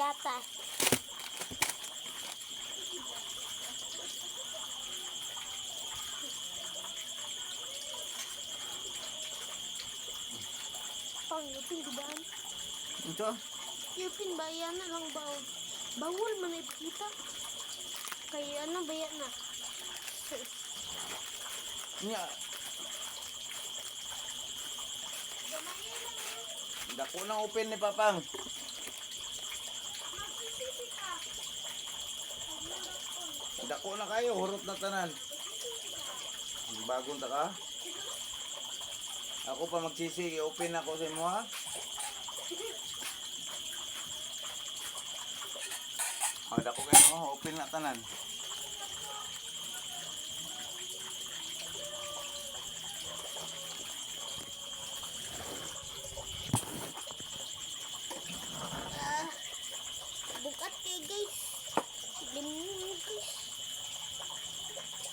gatas. Pang yupin di ba? Ito? Yupin ba yan na lang ba? Bawal man ay kita. Kaya ano ba yan na? Nya. Dako na open ni Papang. Dako na kayo, hurot na tanan. Bagong ta ka? Ako pa magsisi, open ako sa imo ha. Dako kayo, open na tanan. Bukat kay guys. Limit guys.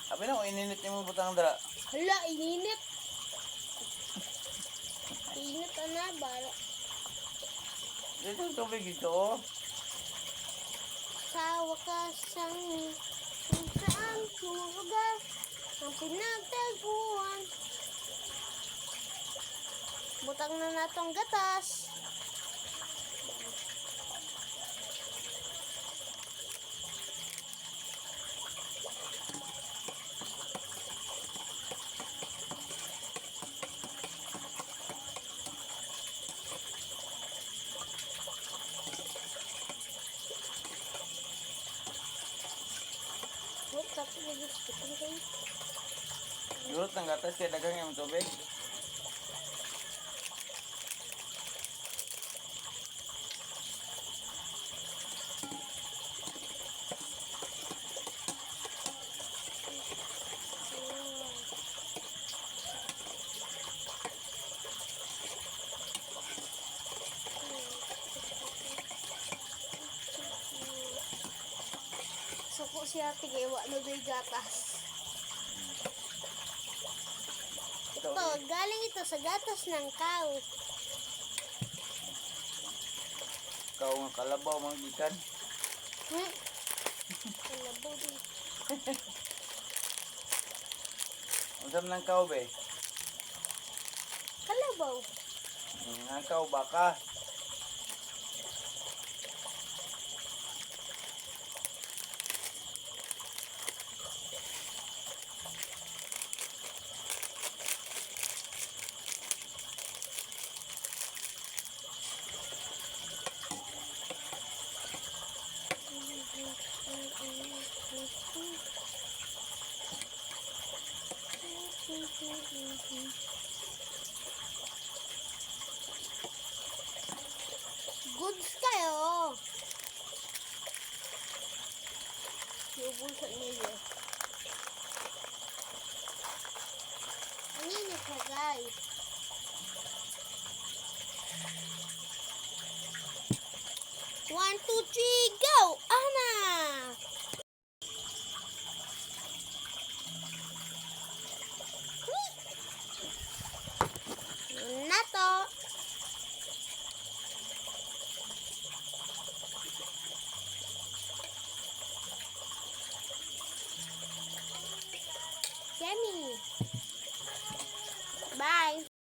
Abi na, ininit niyo mo butang dara. Hala, ininit. Init na bara. Dito tubig ito. Sa wakasang kung saan lugar ang pinagtaguan. Butang na natong gatas. Tapi gusto ko kayo. Durot ng gatas kaya dagang yung tubig. Suko siya tigiwa na may gatas. Ito, galing ito sa gatas ng cow. Ikaw nga kalabaw mga gikan. Kalabaw din. Unsam nang kaw be? Kalabaw. Ang kaw baka. Goods kayo. Yubusan niyo. Ano yun ka guys? One, two, three, go! Ana!